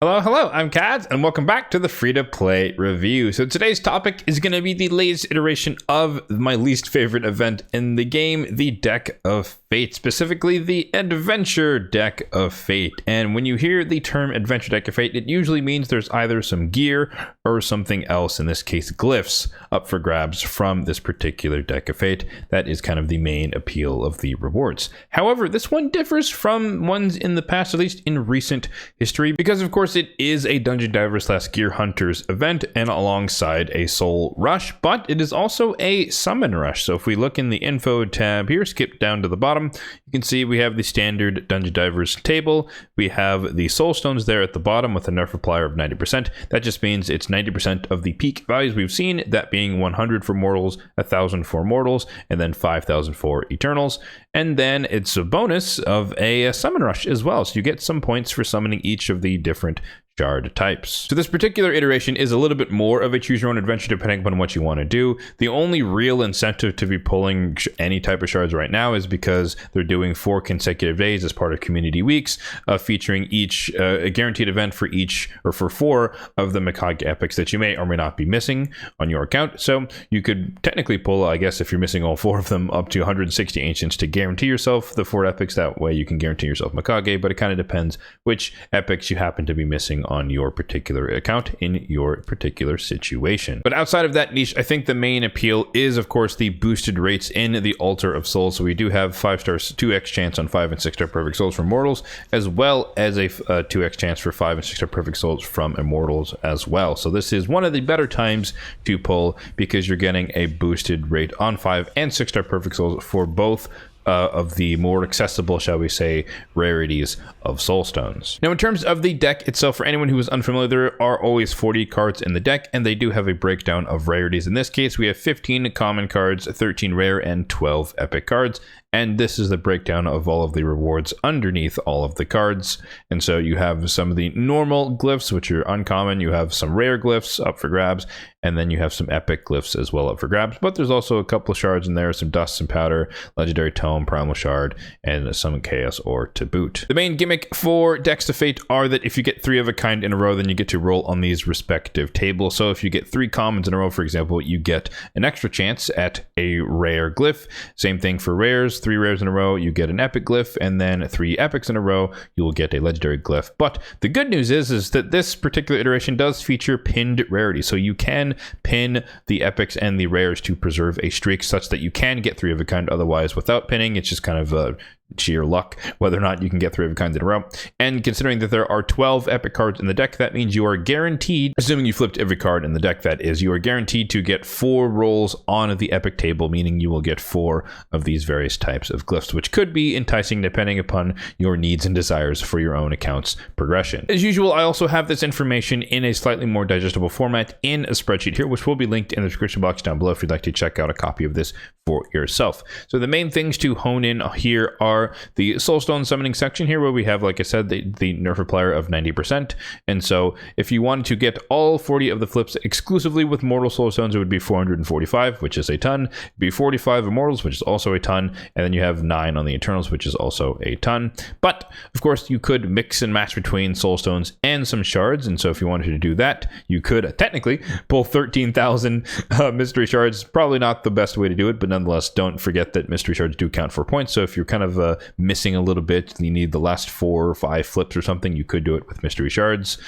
Hello, I'm Kads, and welcome back to the free-to-play review. So today's topic is going to be the latest iteration of my least favorite event in the game, the Deck of Fate, specifically the Adventure Deck of Fate. And when you hear the term Adventure Deck of Fate, it usually means there's either some gear or something else, in this case glyphs, up for grabs from this particular Deck of Fate. That is kind of the main appeal of the rewards. However, this one differs from ones in the past, at least in recent history, because of course it is a Dungeon Diver / Gear Hunters event and alongside a Soul Rush, but it is also a Summon Rush. So if we look in the info tab here, skip down to the bottom, you can see we have the standard Dungeon Divers table. We have the Soulstones there at the bottom with a nerf applier of 90%. That just means it's 90% of the peak values we've seen, that being 100 for mortals, 1,000 for mortals, and then 5,000 for eternals. And then it's a bonus of a Summon Rush as well. So you get some points for summoning each of the different shard types. So this particular iteration is a little bit more of a choose your own adventure depending upon what you want to do. The only real incentive to be pulling any type of shards right now is because they're doing 4 consecutive days as part of community weeks, featuring each a guaranteed event for each, or for 4 of the Mikage epics that you may or may not be missing on your account. So you could technically pull, I guess if you're missing all 4 of them, up to 160 ancients to guarantee yourself the 4 epics. That way you can guarantee yourself Mikage, but it kind of depends which epics you happen to be missing on your particular account in your particular situation. But outside of that niche, I think the main appeal is of course the boosted rates in the Altar of Souls. So we do have 5 stars 2x chance on 5 and 6 star perfect souls from mortals, as well as a 2x chance for 5 and 6 star perfect souls from immortals as well. So this is one of the better times to pull because you're getting a boosted rate on 5 and 6 star perfect souls for both of the more accessible, shall we say, rarities of Soulstones. Now, in terms of the deck itself, for anyone who is unfamiliar, there are always 40 cards in the deck, and they do have a breakdown of rarities. In this case, we have 15 common cards, 13 rare, and 12 epic cards. And this is the breakdown of all of the rewards underneath all of the cards. And so you have some of the normal glyphs, which are uncommon. You have some rare glyphs up for grabs. And then you have some epic glyphs as well up for grabs. But there's also a couple of shards in there, some dust, some powder, legendary tome, primal shard, and some chaos ore to boot. The main gimmick for Decks of Fate are that if you get 3 of a kind in a row, then you get to roll on these respective tables. So if you get 3 commons in a row, for example, you get an extra chance at a rare glyph. Same thing for rares. 3 rares in a row, you get an epic glyph, and then 3 epics in a row, you will get a legendary glyph. But the good news is that this particular iteration does feature pinned rarity. So you can pin the epics and the rares to preserve a streak such that you can get 3 of a kind. Otherwise, without pinning, it's just kind of sheer luck whether or not you can get 3 of a kind in a row. And considering that there are 12 epic cards in the deck, that means you are guaranteed, assuming you flipped every card in the deck, that is, you are guaranteed to get 4 rolls on the epic table, meaning you will get 4 of these various types of glyphs, which could be enticing depending upon your needs and desires for your own account's progression. As usual, I also have this information in a slightly more digestible format in a spreadsheet here, which will be linked in the description box down below if you'd like to check out a copy of this for yourself. So the main things to hone in here are the Soulstone summoning section here, where we have, like I said, the nerf applier of 90%. And so if you wanted to get all 40 of the flips exclusively with mortal Soulstones, it would be 445, which is a ton. It'd be 45 immortals, which is also a ton. And then you have 9 on the Eternals, which is also a ton. But of course, you could mix and match between Soulstones and some shards. And so if you wanted to do that, you could technically pull 13,000 mystery shards. Probably not the best way to do it, but nonetheless, don't forget that mystery shards do count for points. So if you're kind of missing a little bit, you need the last 4 or 5 flips or something, you could do it with mystery shards,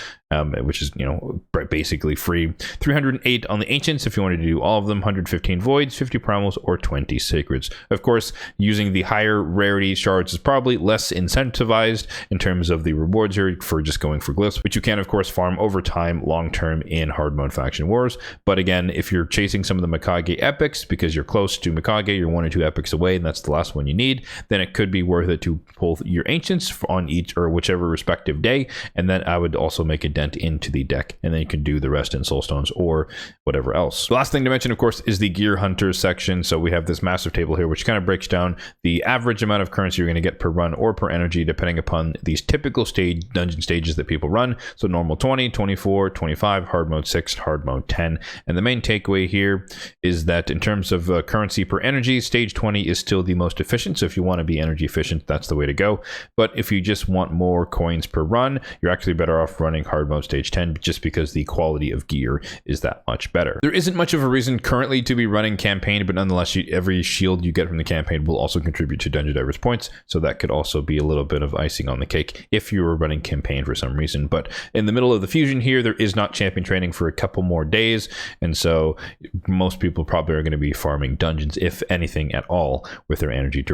which is, basically free. 308 on the ancients if you wanted to do all of them, 115 voids, 50 primals, or 20 sacreds. Of course, using the higher rarity shards is probably less incentivized in terms of the rewards here for just going for glyphs, which you can of course farm over time long term in hard mode faction wars. But again, if you're chasing some of the Mikage epics because you're close to Mikage, you're 1 or 2 epics away, and that's the last one you need, then it could be worth it to pull your ancients on each or whichever respective day, and then I would also make a dent into the deck, and then you can do the rest in Soulstones or whatever else. The last thing to mention, of course, is the Gear Hunters section. So we have this massive table here, which kind of breaks down the average amount of currency you're going to get per run or per energy, depending upon these typical dungeon stages that people run. So normal 20, 24, 25, hard mode 6, hard mode 10. And the main takeaway here is that in terms of currency per energy, stage 20 is still the most efficient. So if you want to be energy energy efficient, that's the way to go. But if you just want more coins per run, you're actually better off running hard mode stage 10, just because the quality of gear is that much better. There isn't much of a reason currently to be running campaign, but nonetheless, every shield you get from the campaign will also contribute to Dungeon Divers points, so that could also be a little bit of icing on the cake if you were running campaign for some reason. But in the middle of the fusion here, there is not champion training for a couple more days, and so most people probably are going to be farming dungeons, if anything at all, with their energy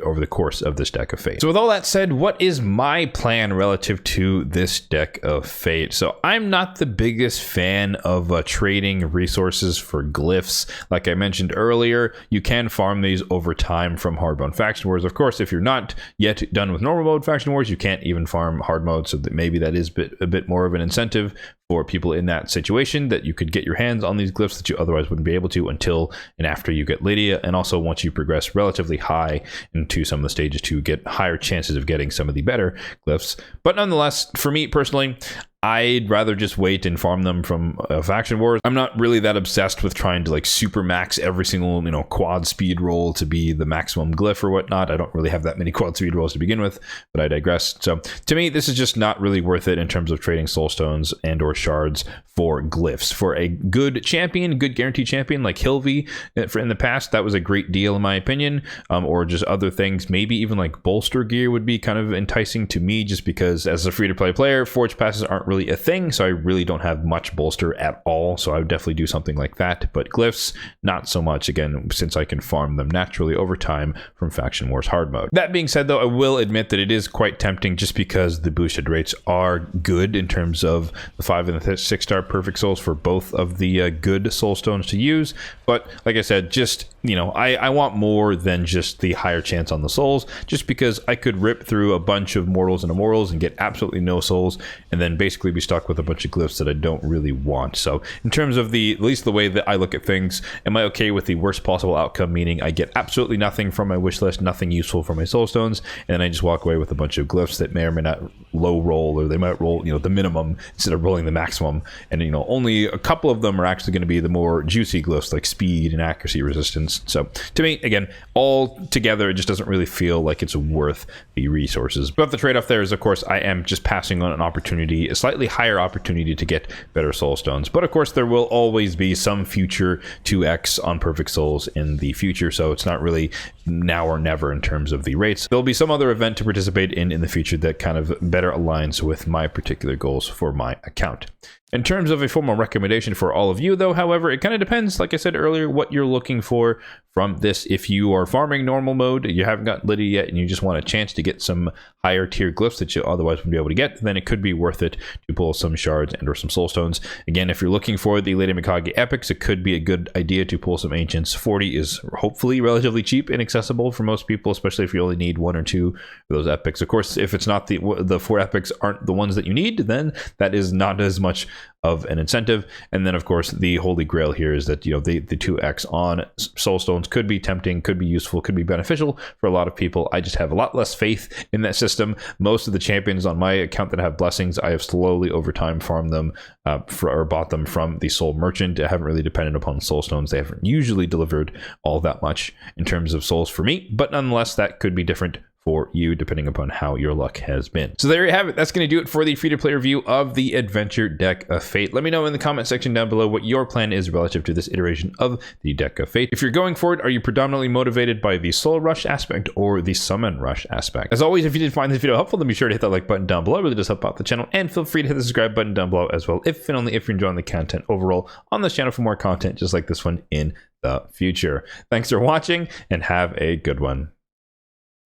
over the course of this deck of Fate. So with all that said, what is my plan relative to this deck of Fate? So I'm not the biggest fan of trading resources for glyphs. Like I mentioned earlier, you can farm these over time from hard mode faction wars. Of course, if you're not yet done with normal mode faction wars, you can't even farm hard mode, so that maybe that is a bit more of an incentive for people in that situation, that you could get your hands on these glyphs that you otherwise wouldn't be able to until and after you get Lydia, and also once you progress relatively high into some of the stages to get higher chances of getting some of the better glyphs. But nonetheless, for me personally, I'd rather just wait and farm them from faction wars. I'm not really that obsessed with trying to like super max every single, quad speed roll to be the maximum glyph or whatnot. I don't really have that many quad speed rolls to begin with, but I digress. So to me, this is just not really worth it in terms of trading Soulstones and or Shards for glyphs. For a good champion, good guaranteed champion like Hilvi in the past, that was a great deal in my opinion, or just other things. Maybe even like bolster gear would be kind of enticing to me, just because as a free-to-play player, forge passes aren't really a thing, so I really don't have much bolster at all, so I would definitely do something like that. But glyphs, not so much, again, since I can farm them naturally over time from Faction Wars hard mode. That being said, though, I will admit that it is quite tempting, just because the boosted rates are good in terms of the 5 and the 6-star perfect souls for both of the good Soulstones to use. But like I said, just I want more than just the higher chance on the souls, just because I could rip through a bunch of mortals and immortals and get absolutely no souls, and then basically be stuck with a bunch of glyphs that I don't really want. So in terms of at least the way that I look at things, am I okay with the worst possible outcome, meaning I get absolutely nothing from my wish list, nothing useful from my Soulstones, and then I just walk away with a bunch of glyphs that may or may not low roll, or they might roll the minimum instead of rolling the maximum, and only a couple of them are actually going to be the more juicy glyphs like speed and accuracy resistance. So to me, again, all together, it just doesn't really feel like it's worth the resources. But the trade-off there is, of course, I am just passing on an opportunity, a slightly higher opportunity to get better Soulstones. But of course, there will always be some future 2x on perfect souls in the future, so it's not really now or never in terms of the rates. There'll be some other event to participate in the future that kind of better aligns with my particular goals for my account. In terms of a formal recommendation for all of you, though, however, it kind of depends, like I said earlier, what you're looking for from this. If you are farming normal mode, you haven't got Lydia yet, and you just want a chance to get some higher tier glyphs that you otherwise wouldn't be able to get, then it could be worth it to pull some Shards and or some Soulstones. Again, if you're looking for the Lady Mikage epics, it could be a good idea to pull some Ancients. 40 is hopefully relatively cheap and accessible for most people, especially if you only need 1 or 2 of those epics. Of course, if it's not the 4 epics aren't the ones that you need, then that is not as much of an incentive. And then of course the holy grail here is that the 2x on Soulstones could be tempting, could be useful, could be beneficial for a lot of people. I just have a lot less faith in that system. Most of the champions on my account that have blessings, I have slowly over time farmed them or bought them from the soul merchant. I haven't really depended upon Soulstones. They haven't usually delivered all that much in terms of souls for me, but nonetheless that could be different for you depending upon how your luck has been. So there you have it. That's going to do it for the free-to-play review of the Adventure Deck of Fate. Let me know in the comment section down below what your plan is relative to this iteration of the Deck of Fate. If you're going for it, are you predominantly motivated by the Soul Rush aspect or the Summon Rush aspect? As always, if you did find this video helpful, then be sure to hit that like button down below. It really does help out the channel, and feel free to hit the subscribe button down below as well, if and only if you're enjoying the content overall on this channel for more content just like this one in the future. Thanks for watching, and have a good one.